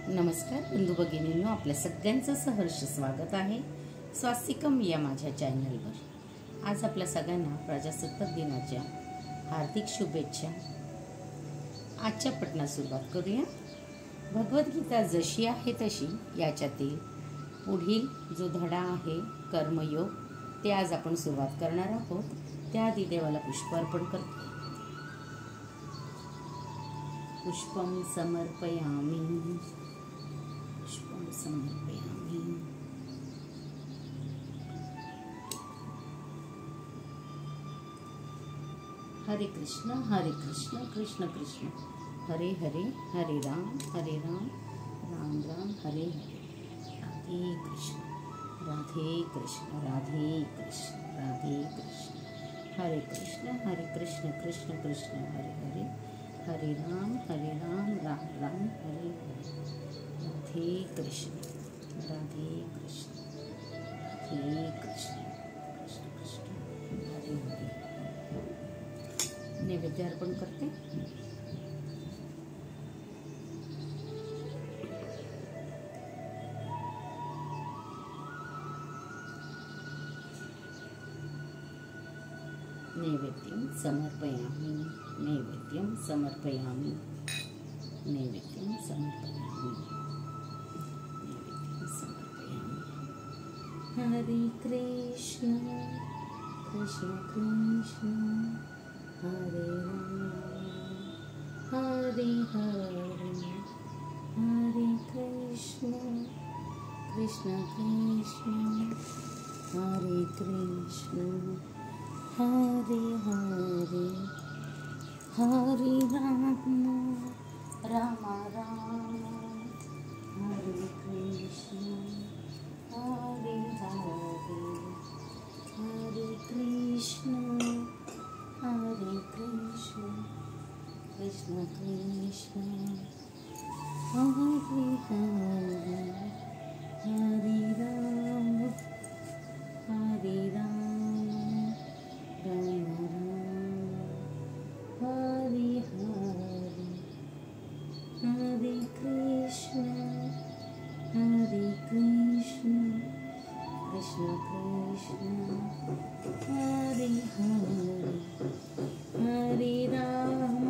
नमस्कार बंधू भगिनींनो, आपल्या सगळ्यांचं सहर्ष स्वागत आहे स्वास्तिकम या माझ्या चॅनलवर। आज आपल्या सगळ्यांना प्रजासत्ताक दिनाच्या हार्दिक शुभेच्छा। आजच्या पठणास सुरुवात करूया। भगवद्गीता जशी आहे तशी याच्यातील पुढील जो धडा आहे कर्मयोग, ते आज आपण सुरुवात करणार आहोत। त्याआधी देवाला पुष्प अर्पण करतो। पुष्पं समर्पयामि, पुष्पं समर्पयामि। हरे कृष्ण कृष्ण कृष्ण हरे हरे, हरे राम राम राम हरे हरे। राधे कृष्ण राधे कृष्ण राधे कृष्ण राधे कृष्ण। हरे कृष्ण कृष्ण कृष्ण हरे हरे, हरे राम राम राम हरे हरे। राधे कृष्ण राधे कृष्ण राधे कृष्ण कृष्ण कृष्ण हरे हरे। नैवेद्य अर्पण करते। नैवेद्यं समर्पयामि, नैवेद्यं समर्पयामि, नैवेद्यं समर्पयामि, नैवेद्यं समर्पयामि। हरे कृष्ण कृष्ण कृष्ण हरे राम हरे हरे, हरे कृष्ण कृष्ण कृष्ण हरे कृष्ण हरे हरे, हरे राम राम राम हरे कृष्ण हरे हरे, हरे कृष्ण कृष्ण कृष्ण हरे हरे, हरे राम राम राम हरे हरे, हरे कृष्ण कृष्ण कृष्ण हरे हरे, हरे राम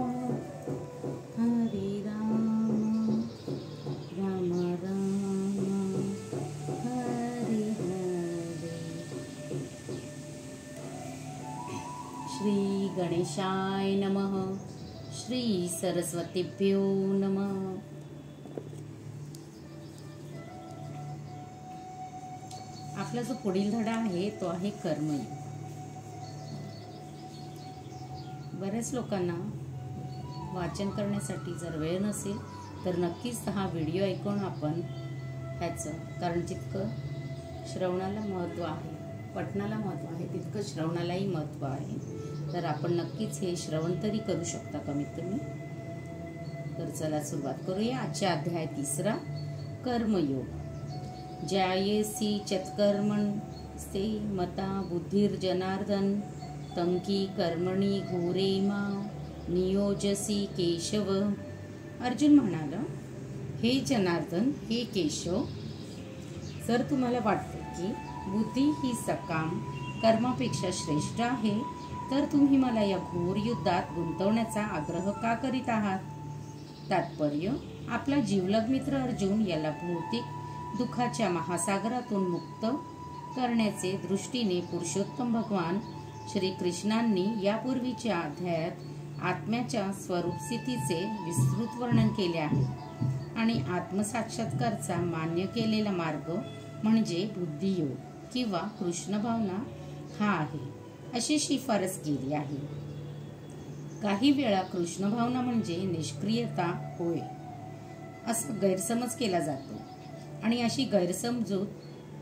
राम राम हरे हरे। श्री गणेशाय नमः, श्री सरस्वतीभ्यो नमः। आपला जो पुढील धडा आहे तो आहे कर्मयोग। बऱ्याच लोकांना वाचन करण्यासाठी जर वेळ नसेल तर नक्कीच हा व्हिडिओ ऐकून आपण ह्याचं, कारण जितकं श्रवणाला महत्त्व आहे, पठणाला महत्त्व आहे, तितकं श्रवणालाही महत्त्व आहे। तर आपण नक्कीच हे श्रवण तरी करू शकता कमीत कमी। तर चला सुरुवात करूया। आजच्या अध्याय 3 कर्मयोग। ज्यायसी चत्कर्मणस्ते मता बुद्धिर्जनार्दन, तंकी कर्मणी घोरे मा नियोजसी केशव। अर्जुन म्हणाला, हे जनार्दन, हे केशव, जर तुम्हाला वाटते की बुद्धी ही सकाम कर्मापेक्षा श्रेष्ठ आहे, तर तुम्ही मला या घोर युद्धात गुंतवण्याचा आग्रह का करीत आहात? तात्पर्य, आपला जीवलग मित्र अर्जुन याला भौतिक दुःखाच्या महासागरातून मुक्त करण्याचे दृष्टीने पुरुषोत्तम भगवान श्री कृष्णांनी यापूर्वीच्या अध्यायात आत्म्याच्या स्वरूप स्थितीचे विस्तृत वर्णन केले आहे आणि आत्मसाक्षात्कारचा मान्य केलेला मार्ग म्हणजे बुद्धियोग किंवा कृष्ण भावना हा आहे अशी शिफारस केली आहे। काही वेळा कृष्ण भावना म्हणजे निष्क्रियता होय असा गैरसमज केला जातो आणि अशी गैरसमजूत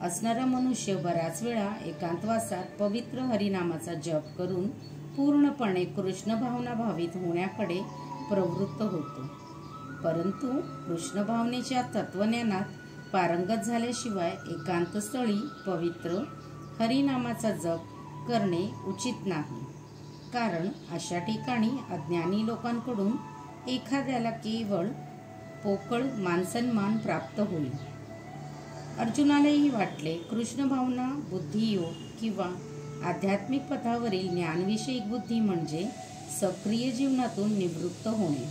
असणारा मनुष्य बराच वेळा एकांतवासात पवित्र हरिनामाचा जप करून पूर्णपणे कृष्ण भावना भावित होण्याकडे प्रवृत्त होतो। परंतु कृष्ण भावनेच्या तत्वज्ञानात पारंगत झाल्याशिवाय एकांतस्थळी पवित्र हरिनामाचा जप करणे उचित नाही, कारण अशा ठिकाणी अज्ञानी लोकांकडून एखाद्याला केवळ पोकळ मानसन्मान प्राप्त होईल. अर्जुनालाही वाटले कृष्ण भावना बुद्धियोग किंवा आध्यात्मिक पथावरील ज्ञानविषयक बुद्धी म्हणजे सक्रिय जीवनातून निवृत्त होणे,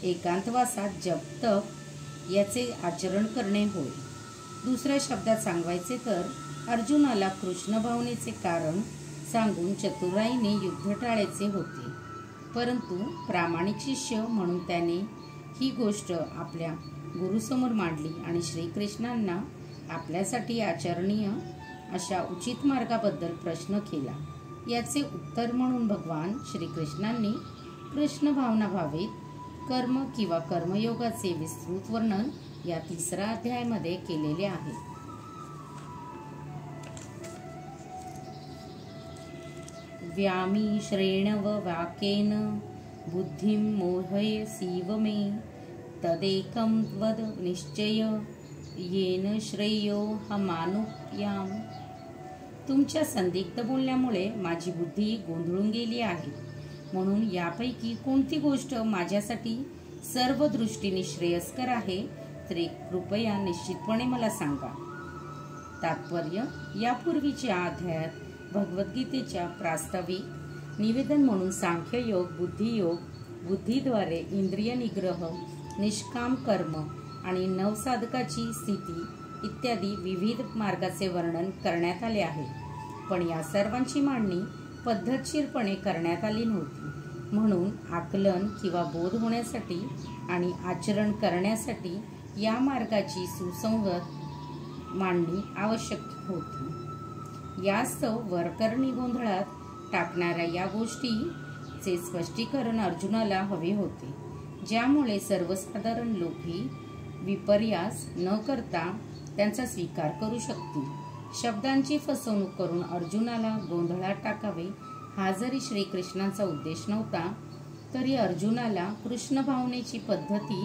एकांतवासात जप तप याचे आचरण करणे होय. दुसऱ्या शब्दात सांगायचे तर अर्जुनाला कृष्ण भावनेचे कारण सांगून चतुराईने युद्ध टाळायचे होते, परंतु प्रामाणिक शिष्य म्हणून त्याने ही गोष्ट आपल्या गुरुसमोर मांडली आणि श्रीकृष्णांना आपल्यासाठी आचरणीय अशा उचित मार्गाबद्दल प्रश्न केला. याचे उत्तर म्हणून भगवान श्रीकृष्णांनी कृष्ण भावना भावित कर्म किंवा कर्मयोगाचे विस्तृत वर्णन या 3ऱ्या अध्यायामध्ये केलेले आहे. व्यामी श्रेणव वाक्येन बुद्धिं मोहयसीव मे तदेकं वद निश्चय येन श्रेयो हमानुयाम. तुमच्या संदिग्ध बोलण्यामुळे माझी बुद्धी गोंधळून गेली आहे, म्हणून यापैकी कोणती गोष्ट माझ्यासाठी सर्व दृष्टीने श्रेयस्कर आहे तरी कृपया निश्चितपणे मला सांगा. तात्पर्य: यापूर्वीच्या अध्यायात भगवद्गीतेच्या प्रास्ताविक निवेदन म्हणून सांख्ययोग, बुद्धियोग, बुद्धीद्वारे इंद्रिय निग्रह, निष्काम कर्म आणि नवसाधकाची स्थिती इत्यादी विविध मार्गाचे वर्णन करण्यात आले आहे. पण या सर्वांची मांडणी पद्धतशीरपणे करण्यात आली नव्हती, म्हणून आकलन किंवा बोध होण्यासाठी आणि आचरण करण्यासाठी या मार्गाची सुसंगत मांडणी आवश्यक होती. यास्तव वरकरणी गोंधळात टाकणाऱ्या या गोष्टीचे स्पष्टीकरण अर्जुनाला हवे होते, ज्यामुळे सर्वसाधारण लोकही विपर्यास न करता त्यांचा स्वीकार करू शकतील. शब्दांची फसवणूक करून अर्जुनाला गोंधळात टाकावे हा जरी श्रीकृष्णांचा उद्देश नव्हता, तरी अर्जुनाला कृष्ण भावनेची पद्धती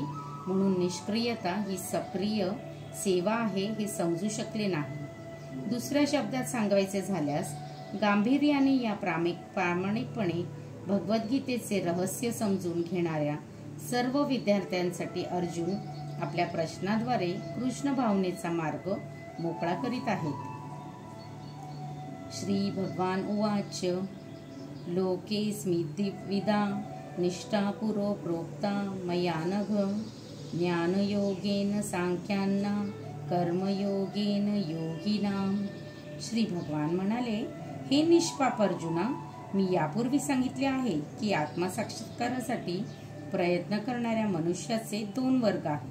म्हणून निष्क्रियता ही सक्रिय सेवा आहे हे समजू शकले नाही. दुसऱ्या शब्दात सांगायचे झाल्यास गांभीर्याने या प्रामाणिकपणे भगवद्गीतेचे रहस्य समजून घेणाऱ्या सर्व विद्यार्थ्यांसाठी अर्जुन आपल्या प्रश्नाद्वारे कृष्ण भावनेचा मार्ग मोकळा करीत आहेत. श्री भगवान उवाच लोकेस्मिद्विविधा निष्ठा पुरो प्रोक्ता मया नघ ज्ञानयोगेन सांख्याना कर्मयोगेन योगिनाम. श्री भगवान म्हणाले, हे निष्पाप अर्जुना, मी यापूर्वी सांगितले आहे की आत्मसाक्षात्कारासाठी प्रयत्न करणाऱ्या मनुष्याचे 2 वर्ग आहेत.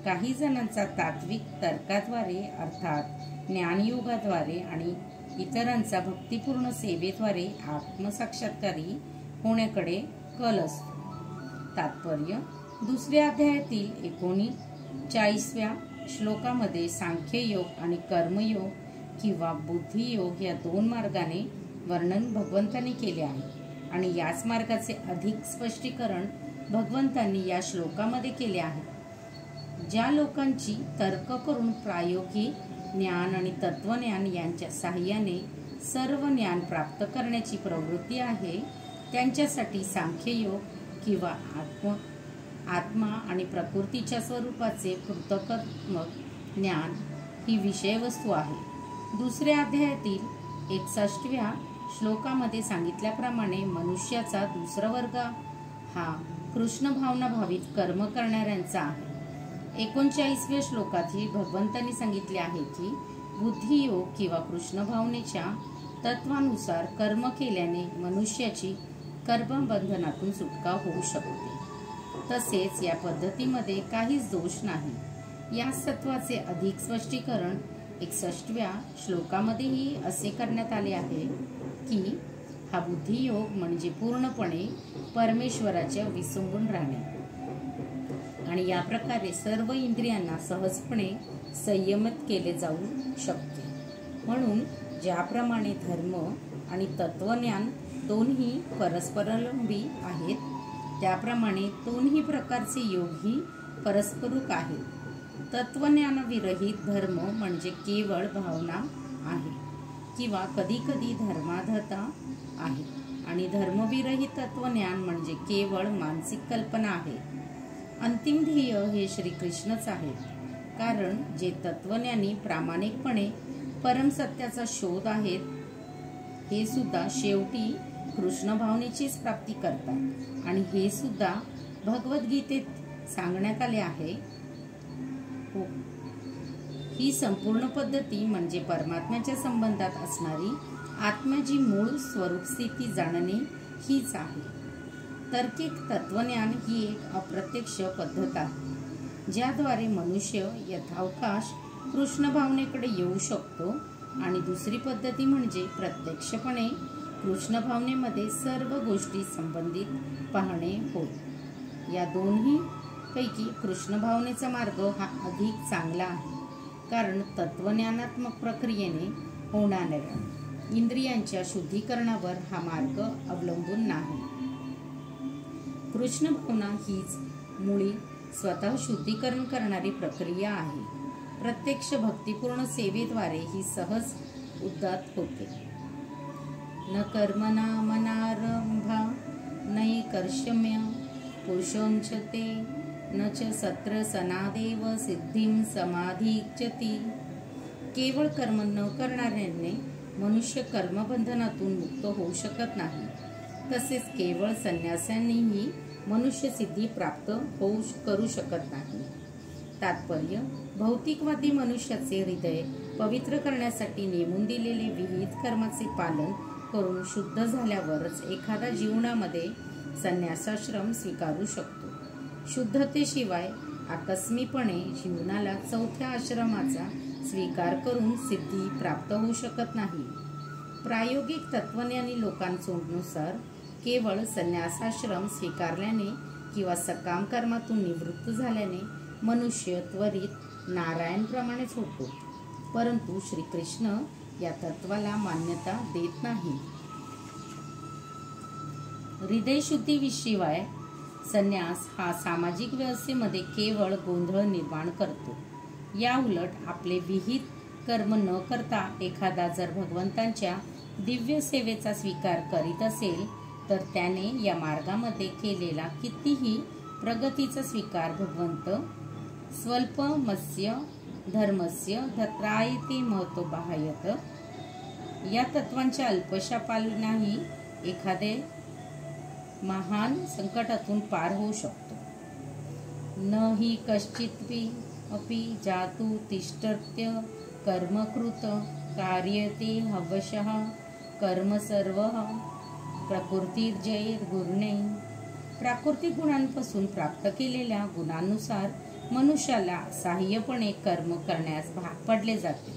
काही जणांचा तात्विक तर्काद्वारे अर्थात ज्ञानयोगाद्वारे आणि इतरांचा भक्तिपूर्ण सेवेद्वारे आत्मसाक्षात्कारी होण्याकडे कल असतो. तात्पर्य: दुसऱ्या अध्यायातील 39व्या श्लोकामध्ये सांख्ययोग आणि कर्मयोग किंवा बुद्धियोग या 2 मार्गाने वर्णन भगवंतांनी केले आहे आणि याच मार्गाचे अधिक स्पष्टीकरण भगवंतांनी या श्लोकामध्ये केले आहे. ज्या लोकांची तर्क करून प्रायोगिक ज्ञान आणि तत्वज्ञान यांच्या साहाय्याने सर्व ज्ञान प्राप्त करण्याची प्रवृत्ती आहे, त्यांच्यासाठी सांख्ययोग किंवा आत्मा आणि प्रकृतीच्या स्वरूपाचे पृथक्त्मक ज्ञान ही विषयवस्तू आहे. दुसऱ्या अध्यायातील 61व्या श्लोकामध्ये सांगितल्याप्रमाणे मनुष्याचा दुसरा वर्ग हा कृष्ण भावना भावित कर्म करणाऱ्यांचा आहे. 39व्या श्लोकातही भगवंतांनी सांगितले आहे की बुद्धियोग किंवा कृष्ण भावनेच्या तत्वानुसार कर्म केल्याने मनुष्याची कर्मबंधनातून सुटका होऊ शकते. तसेच या पद्धतीमध्ये काहीच दोष नाही. या तत्वाचे अधिक स्पष्टीकरण 61व्या श्लोकामध्येही असे करण्यात आले आहे की हा बुद्धियोग म्हणजे पूर्णपणे परमेश्वराच्या विसंबून राहणे आणि या प्रकारे सर्व इंद्रियांना सहजपणे संयमित केले जाऊ शकते. म्हणून ज्याप्रमाणे धर्म आणि तत्वज्ञान दोन्ही परस्परावलंबी आहेत, त्याप्रमाणे दोन्ही प्रकारचे योगही परस्परूक आहेत. तत्वज्ञानविरहित धर्म म्हणजे केवळ भावना आहे किंवा कधीकधी धर्माधता आहे आणि धर्मविरहित तत्वज्ञान म्हणजे केवळ मानसिक कल्पना आहे. अंतिम ध्येय हे श्रीकृष्णच आहेत, कारण जे तत्वज्ञानी प्रामाणिकपणे परमसत्याचा शोध आहेत, हे सुद्धा शेवटी कृष्ण भावनेचीच प्राप्ती करतात. आणि हे सुद्धा भगवद्गीतेत सांगण्यात आले आहे. ही संपूर्ण पद्धती म्हणजे परमात्म्याच्या संबंधात असणारी आत्म्याची मूळ स्वरूप स्थिती जाणणे हीच आहे. तार्किक तत्वज्ञान ही एक अप्रत्यक्ष पद्धत आहे, ज्याद्वारे मनुष्य यथावकाश कृष्ण भावनेकडे येऊ शकतो. आणि दुसरी पद्धती म्हणजे प्रत्यक्षपणे कृष्ण भावनेमध्ये सर्व गोष्टी संबंधित पाहणे होय. या दोन्ही पैकी कृष्ण भावनेचा मार्ग हा अधिक चांगला आहे, कारण तत्वज्ञानात्मक प्रक्रियेने होणाऱ्या इंद्रियांच्या शुद्धीकरणावर हा मार्ग अवलंबून नाही. कृष्ण भावना हीच मुळी स्वतः शुद्धीकरण करणारी प्रक्रिया आहे. प्रत्यक्ष भक्तिपूर्ण सेवेद्वारे ही सहज उद्गात होते. न कर्मणा मनारंभा नैकर्षम्य पुरुषोंचते न च सत्र सनादेव सिद्धिं समाधिगच्छति. केवळ कर्म न करणाऱ्याने मनुष्य कर्मबंधनातून मुक्त होऊ शकत नाही. तसेच केवळ संन्यासांनीही मनुष्य सिद्धी प्राप्त करू शकत नाही. तात्पर्य, भौतिकवादी मनुष्याचे हृदय पवित्र करण्यासाठी नेमून दिलेले विहित कर्माचे पालन करून शुद्ध झाल्यावरच एखादा जीवनामध्ये संन्यासाश्रम स्वीकारू शकतो. शुद्धतेशिवाय आकस्मिकपणे जीवनाला चौथ्या आश्रमाचा स्वीकार करून सिद्धी प्राप्त होऊ शकत नाही. प्रायोगिक तत्वज्ञानी लोकांनुसार केवळ संन्यासाश्रम स्वीकारल्याने किंवा सकाम कर्मातून निवृत्त झाल्याने मनुष्य त्वरित नारायणप्रमाणेच होतो. परंतु श्रीकृष्ण या तत्वाला मान्यता देत नाही. हृदयशुद्धीशिवाय संन्यास हा सामाजिक व्यवस्थेमध्ये केवळ गोंधळ निर्माण करतो. या उलट आपले विहित कर्म न करता एखादा जर भगवंतांच्या दिव्य सेवेचा स्वीकार करीत असेल, तर त्याने या मार्गामध्ये केलेला कितीही प्रगतीचा स्वीकार भगवंत स्वल्पमस्य धर्मस्य धत्रायते महतो बाह्यत या तत्वांच्या अल्पशा पालनाही एखादे महान संकटातून पार होऊ शकतो. न हि कश्चिदपि अपि जातु तिष्ठत्य कर्मकृत कार्यते हवशः कर्म सर्वः प्रकृतिर्जैर्गुणे. प्राकृतिक गुणांपासून प्राप्त केलेल्या गुणांनुसार मनुष्याला साह्यपणे कर्म करण्यास भाग पडले जाते.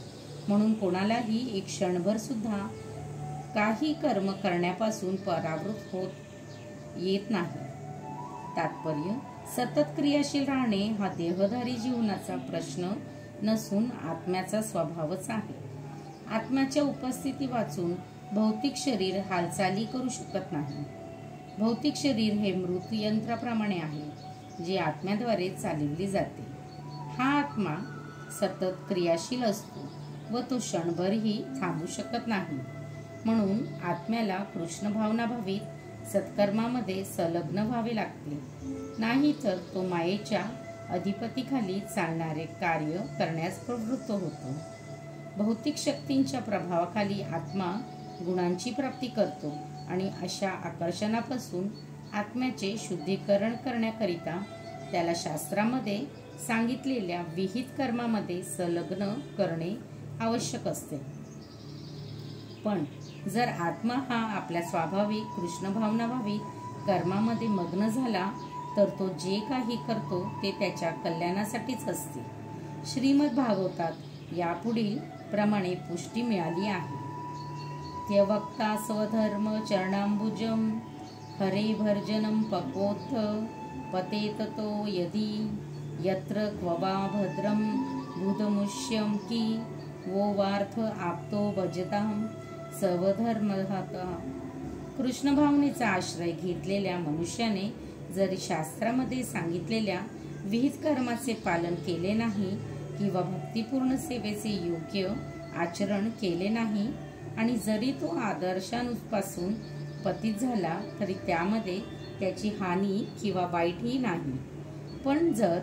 म्हणून कोणालाही एक क्षणभर सुद्धा काही कर्म करण्यापासून परावृत्त होत येत नाही. तात्पर्य, सतत क्रियाशील राहणे हा देहधारी जीवनाचा प्रश्न नसून आत्म्याचा स्वभावच आहे. आत्म्याच्या उपस्थिती वाचून भौतिक शरीर हालचाली करू शकत नाही. भौतिक शरीर हे मृत यंत्राप्रमाणे आहे, जे आत्म्याद्वारे चालविले जाते. हा आत्मा सतत क्रियाशील असतो व तो क्षणभरही थांबू शकत नाही. म्हणून आत्म्याला कृष्ण भावनाभावित सत्कर्मामध्ये संलग्न व्हावे लागते, नाही तर तो मायेच्या अधिपतीखाली चालणारे कार्य करण्यास प्रवृत्त होतो. भौतिक शक्तींच्या प्रभावाखाली आत्मा गुणांची प्राप्ती करतो आणि अशा आकर्षणापासून आत्म्याचे शुद्धीकरण करण्याकरिता त्याला शास्त्रामध्ये सांगितलेल्या विहित कर्मामध्ये संलग्न करणे आवश्यक असते. पण जर आत्मा हा आपल्या स्वाभाविक कृष्ण भावनाभावित कर्मामध्ये मग्न झाला, तर तो जे काही करतो ते त्याच्या कल्याणासाठीच असते. श्रीमद भागवतात यापुढील प्रमाणे पुष्टी मिळाली आहे. त्यक्त्वा स्वधर्म चरणाम्बुजं हरे भर्जनं पकोत्थ पतेततो यदि यत्र क्ववा भद्रं बुधमुष्यं की वो वार्थ आप्तो भजतां स्वधर्महता. कृष्ण भावनेचा आश्रय घेतलेल्या मनुष्याने जरी शास्त्रामध्ये सांगितलेल्या विहित कर्माचे पालन केले नाही किंवा भक्तिपूर्ण सेवेचे योग्य आचरण केले नाही आणि जरी तो आदर्शांपासून पतित झाला तरी त्यामध्ये त्याची हानी किंवा वाईटही नाही. पण जर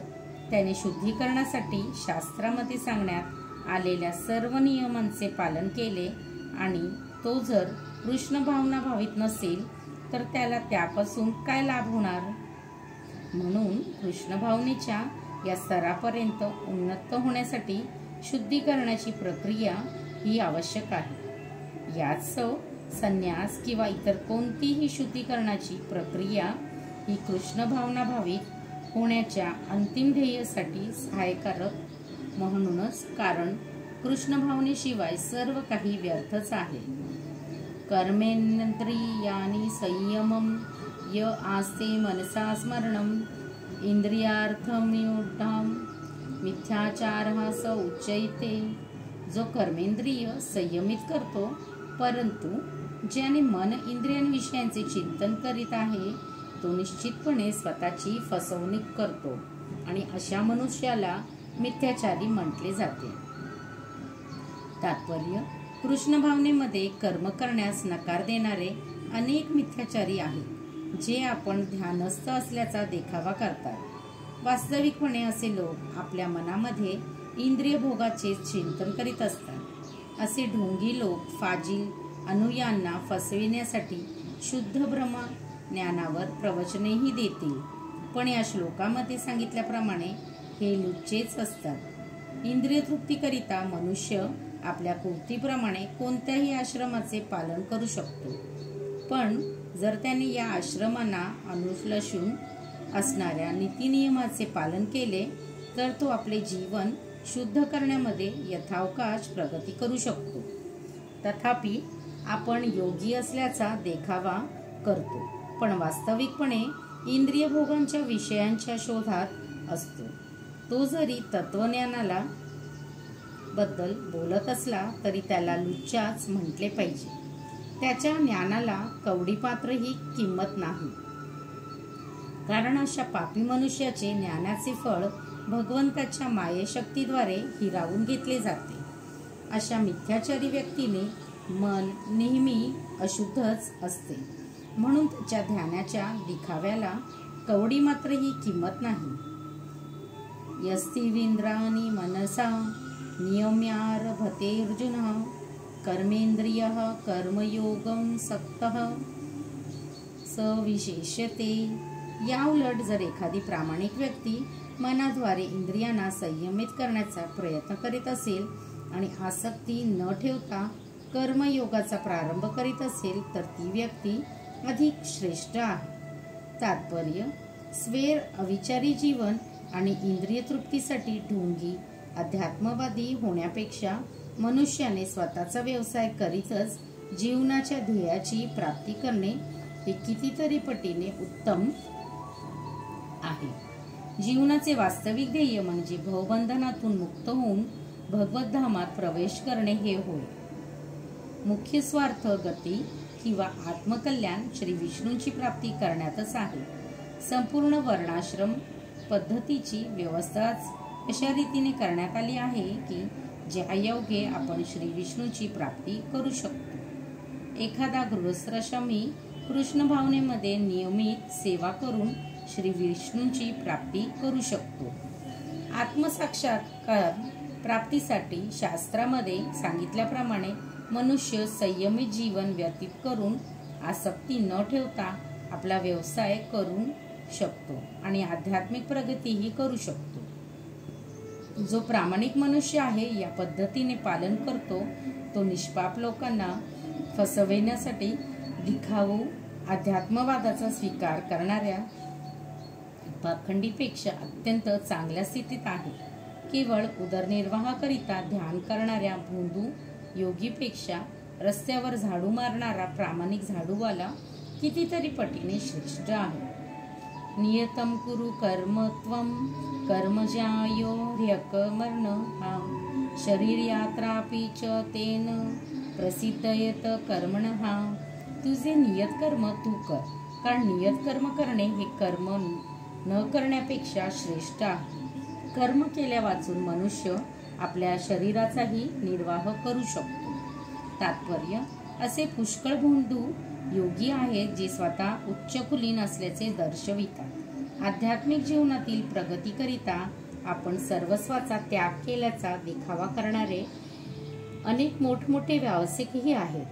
त्याने शुद्धीकरणासाठी शास्त्रामध्ये सांगण्यात आलेल्या सर्व नियमांचे पालन केले आणि तो जर कृष्ण भावना भावित नसेल तर त्याला त्यापासून काय लाभ होणार? म्हणून कृष्ण भावनेच्या या स्तरापर्यंत उन्नत होण्यासाठी शुद्धीकरणाची प्रक्रिया ही आवश्यक आहे. यास्तव संन्यास किंवा इतर कोणतीही शुद्धीकरणाची प्रक्रिया ही कृष्ण भावना भावित होण्याच्या अंतिम ध्येयासाठी सहाय्यकारक म्हणूनच, कारण कृष्ण भावनेशिवाय सर्व काही व्यर्थच आहे. कर्मेंद्रियाणि संयमम य आस्ते मनसा स्मरणम इंद्रियार्थमयोढाम मिथ्याचारः स उच्यते. जो कर्मेंद्रिय संयमित करतो परंतु ज्याने मन इंद्रियांविषयांचे चिंतन करीत आहे तो निश्चितपणे स्वतःची फसवणूक करतो आणि अशा मनुष्याला मिथ्याचारी म्हटले जाते. तात्पर्य: कृष्ण भावनेमध्ये कर्म करण्यास नकार देणारे अनेक मिथ्याचारी आहेत जे आपण ध्यानस्थ असल्याचा देखावा करतात. वास्तविकपणे असे लोक आपल्या मनामध्ये इंद्रिय भोगाचे चिंतन करीत असतात. असे ढोंगी लोक फाजील अनुयायांना फसविण्यासाठी शुद्ध ब्रह्म ज्ञानावर प्रवचनेही देतील, पण या श्लोकामध्ये सांगितल्याप्रमाणे हे लुच्चेच असतात. इंद्रिय तृप्तीकरिता मनुष्य आपल्या कुवतीप्रमाणे कोणत्याही आश्रमाचे पालन करू शकतो, पण जर त्याने या आश्रमांना अनुलक्षून असणाऱ्या नीतिनियमाचे पालन केले तर तो आपले जीवन शुद्ध करण्यामध्ये यथावकाश प्रगती करू शकतो. तथापि आपण योगी असल्याचा देखावा करतो, पण वास्तविकपणे इंद्रिय भोगांच्या विषयांच्या शोधात असतो. तो जरी तत्वज्ञानाला बद्दल बोलत असला तरी त्याला लुच्चाच म्हटले पाहिजे. त्याच्या ज्ञानाला कवडीपात्रही किंमत नाही, कारण अशा पापी मनुष्याचे ज्ञानाचे फळ भगवंताच्या मायेशक्तीद्वारे हिरावून घेतले जाते. अशा मिथ्याचारी व्यक्तीने मन नेहमी अशुद्धच असते, म्हणून त्याच्या ध्यानाच्या दिखाव्याला कवडी मात्रही किंमत नाही. यस्तीविंद्राणि मनसा नियम्यारभतेऽर्जुन कर्मेंद्रियः कर्मयोगं सक्तः सविशेष्यते. या उलट जर एखादी प्रामाणिक व्यक्ती मनाद्वारे इंद्रियांना संयमित करण्याचा प्रयत्न करीत असेल आणि आसक्ती न ठेवता कर्मयोगाचा प्रारंभ करीत असेल तर ती व्यक्ती अधिक श्रेष्ठ आहे. तात्पर्य: स्वेर अविचारी जीवन आणि इंद्रिय तृप्तीसाठी ढोंगी अध्यात्मवादी होण्यापेक्षा मनुष्याने स्वतःचा व्यवसाय करीतच जीवनाच्या ध्येयाची प्राप्ती करणे हे कितीतरी पटीने उत्तम आहे. जीवनाचे वास्तविक ध्येय म्हणजे भवबंधनातून मुक्त होऊन भगवद्धामात प्रवेश करणे हे होय. मुख्य स्वार्थ गती किंवा आत्मकल्याण श्री विष्णूंची प्राप्ती करण्यातच आहे. संपूर्ण वर्णाश्रम पद्धतीची व्यवस्थाच अशा रीतीने करण्यात आली आहे की ज्या योगे आपण श्री विष्णूची प्राप्ती करू शकतो. एखादा गृहस्थाश्रमी कृष्ण भावनेमध्ये नियमित सेवा करून श्री विष्णूंची प्राप्ती करू शकतो. आत्मसाक्षात्कार प्राप्तीसाठी शास्त्रामध्ये सांगितल्याप्रमाणे मनुष्य संयमित जीवन व्यतीत करून आसक्ती न ठेवता आपला व्यवसाय करू शकतो आणि आध्यात्मिक प्रगतीही करू शकतो. जो प्रामाणिक मनुष्य आहे या पद्धतीने पालन करतो तो निष्पाप लोकांना फसविण्यासाठी दिखावू अध्यात्मवादाचा स्वीकार करणाऱ्या पाखंडीपेक्षा अत्यंत चांगल्या स्थितीत आहे. केवळ उदरनिर्वाहाकरिता ध्यान करणाऱ्या भोंदू योगीपेक्षा रस्त्यावर झाडू मारणारा प्रामाणिक झाडूवाला कितीतरी पटीने श्रेष्ठ आहे. नियतम कुरु कर्मत्वं कर्मजायो ह्यकर्मणः शरीर यात्रापि च तेन प्रसिद्धयत कर्मणः. तुझे नियत कर्म तू कर, कारण नियत कर्म करणे हे कर्म न करण्यापेक्षा श्रेष्ठ आहे. कर्म केल्या वाचून मनुष्य आपल्या शरीराचाही निर्वाह करू शकतो. तात्पर्य: असे पुष्कळ भोंदू योगी आहेत जे स्वतः उच्च कुलीन असल्याचे दर्शवितात आध्यात्मिक जीवनातील प्रगतीकरिता आपण सर्वस्वाचा त्याग केल्याचा दिखावा करणारे अनेक मोठमोठे व्यावसायिकही आहेत.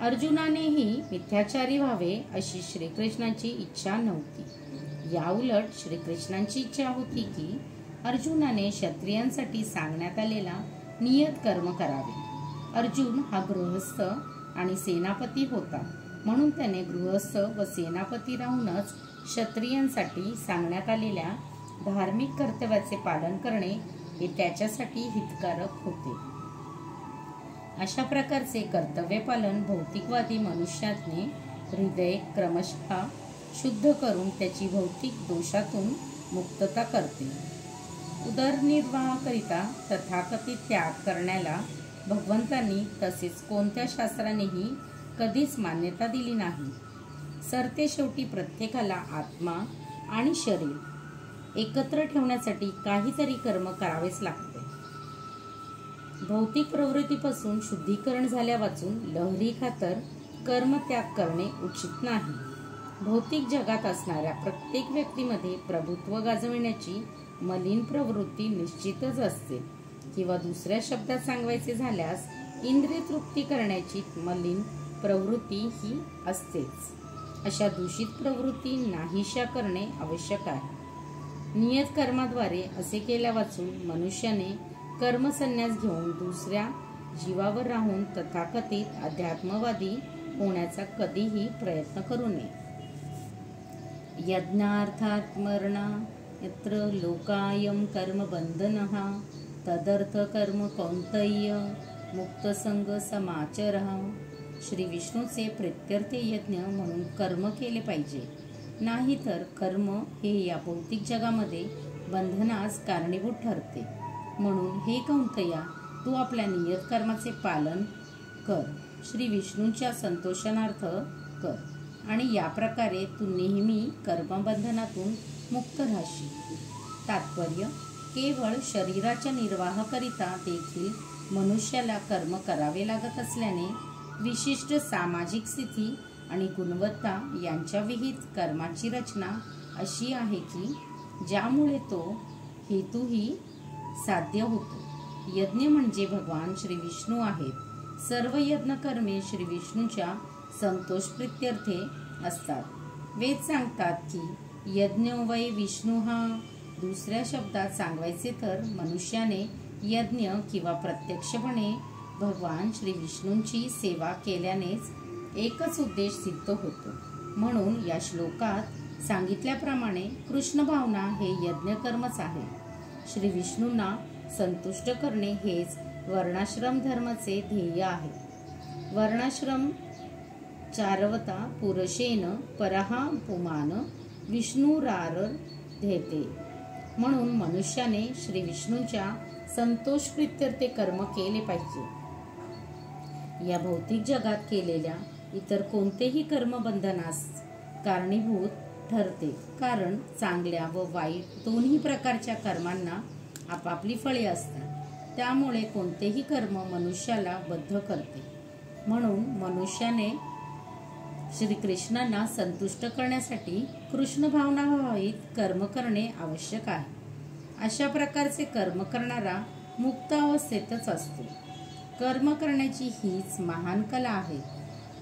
अर्जुनानेही मिथ्याचारी व्हावे अशी श्रीकृष्णांची इच्छा नव्हती. याउलट श्रीकृष्णांची इच्छा होती की अर्जुनाने क्षत्रियांसाठी सांगण्यात आलेला नियत कर्म करावे. अर्जुन हा गृहस्थ आणि सेनापती होता, म्हणून त्याने गृहस्थ व सेनापती राहूनच क्षत्रियांसाठी सांगण्यात आलेल्या धार्मिक कर्तव्याचे पालन करणे हे त्याच्यासाठी हितकारक होते. अशा प्रकारचे कर्तव्य पालन भौतिकवादी मनुष्याने हृदय क्रमशः शुद्ध करून त्याची भौतिक दोषातून मुक्तता करते. उदरनिर्वाहाकरिता तथाकथित त्याग करण्याला भगवंतांनी तसेच कोणत्या शास्त्रानेही कधीच मान्यता दिली नाही. सरते शेवटी प्रत्येकाला आत्मा आणि शरीर एकत्र ठेवण्यासाठी काहीतरी कर्म करावेच लागते. भौतिक प्रवृत्तीपासून शुद्धीकरण झाल्या वाचून लहरी खातर कर्मत्याग करणे उचित नाही. भौतिक जगात असणाऱ्या प्रत्येक व्यक्तीमध्ये प्रभुत्व गाजविण्याची मलिन प्रवृत्ती निश्चितच असते, किंवा दुसऱ्या शब्दात सांगायचे झाल्यास इंद्रिय तृप्ती करण्याची मलिन प्रवृत्ती ही असतेच. अशा दूषित प्रवृत्ती नाहीशा करणे आवश्यक आहे. नियत कर्माद्वारे असे केल्या वाचून मनुष्याने कर्मसन्यास घेऊन दुसऱ्या जीवावर राहून तथाकथित अध्यात्मवादी होण्याचा कधीही प्रयत्न करू नये. यज्ञार्थात् मरणा यत्र लोकायं कर्म बंधनः तदर्थ कर्म कौंतय्य मुक्तसंग समाचरः. श्री विष्णूचे प्रीत्यर्थे यज्ञ म्हणून कर्म केले पाहिजे, नाहीतर कर्म हे या भौतिक जगामध्ये बंधनास कारणीभूत ठरते. म्हणून हे कौंतया, तू आपल्या नियत कर्माचे पालन कर, श्री विष्णूंच्या संतोषणार्थ कर, आणि या प्रकारे तू नेहमी कर्मबंधनातून मुक्त राहशील. तात्पर्य: केवळ शरीराच्या निर्वाहाकरिता देखील मनुष्याला कर्म करावे लागत असल्याने विशिष्ट सामाजिक स्थिती आणि गुणवत्ता यांच्या विहित कर्माची रचना अशी आहे की ज्यामुळे तो हेतूही साध्य होतो. यज्ञ म्हणजे भगवान श्री विष्णू आहेत. सर्व यज्ञ कर्मे श्री विष्णूच्या संतोष प्रीत्यर्थे असतात. वेद सांगतात की यज्ञ वै विष्णू हा. दुसऱ्या शब्दात सांगायचे तर मनुष्याने यज्ञ किंवा प्रत्यक्षपणे भगवान श्री विष्णूंची सेवा केल्यानेच एकच उद्देश सिद्ध होतो. म्हणून या श्लोकात सांगितल्याप्रमाणे कृष्ण भावना हे यज्ञ कर्मच आहे. श्री विष्णूंना संतुष्ट करणे हेच वर्णाश्रम धर्माचे ध्येय आहे. वर्णाश्रम चारवता पुरुषेन परहा पुमान विष्णुराराध्यते. म्हणून मनुष्याने श्री विष्णूंच्या संतोष प्रीत्यर्थे कर्म केले पाहिजे. या भौतिक जगात केलेल्या इतर कोणतेही कर्म बंधनास कारणीभूत ठरते, कारण चांगल्या व वाईट दोन्ही प्रकारच्या कर्मांना आपापली फळे असतात. त्यामुळे कोणतेही कर्म मनुष्याला बद्ध करते. म्हणून मनुष्याने श्रीकृष्णांना संतुष्ट करण्यासाठी कृष्ण भावना भावित कर्म करणे आवश्यक आहे. अशा प्रकारचे कर्म करणारा मुक्त अवस्थेतच असतो. कर्म करण्याची हीच महान कला आहे,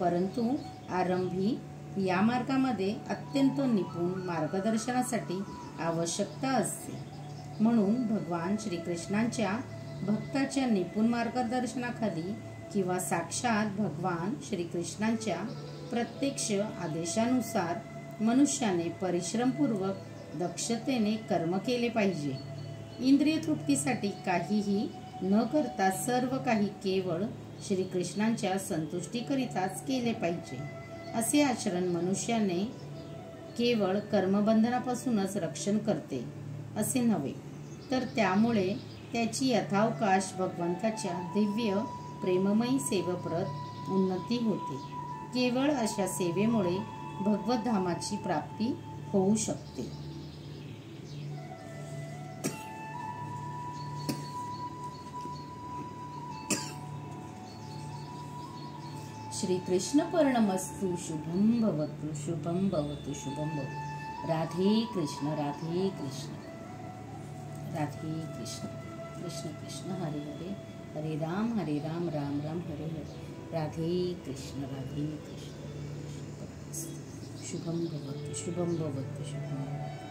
परंतु आरंभी या मार्गामध्ये अत्यंत निपुण मार्गदर्शनासाठी आवश्यकता असते. म्हणून भगवान श्रीकृष्णांच्या भक्ताच्या निपुण मार्गदर्शनाखाली किंवा साक्षात भगवान श्रीकृष्णांच्या प्रत्यक्ष आदेशानुसार मनुष्याने परिश्रमपूर्वक दक्षतेने कर्म केले पाहिजे. इंद्रिय तृप्तीसाठी काहीही न करता सर्व काही केवळ श्रीकृष्णांच्या संतुष्टीकरिताच केले पाहिजे. असे आचरण मनुष्याने केवळ कर्मबंधनापासूनच रक्षण करते असे नव्हे, तर त्यामुळे त्याची यथावकाश भगवंताच्या दिव्य प्रेममयी सेवेप्रत उन्नती होते. केवळ अशा सेवेमुळे भगवत धामाची प्राप्ती होऊ शकते. श्री कृष्ण पर्णमस्तु. शुभम भवतु, शुभम भवतु, शुभम भवतु. राधे कृष्ण राधे कृष्ण राधे कृष्ण कृष्ण कृष्ण हरे हरे हरे राम राम राम हरे हरे राधे कृष्ण राधे कृष्ण शुभम भवतु शुभम भवतु शुभम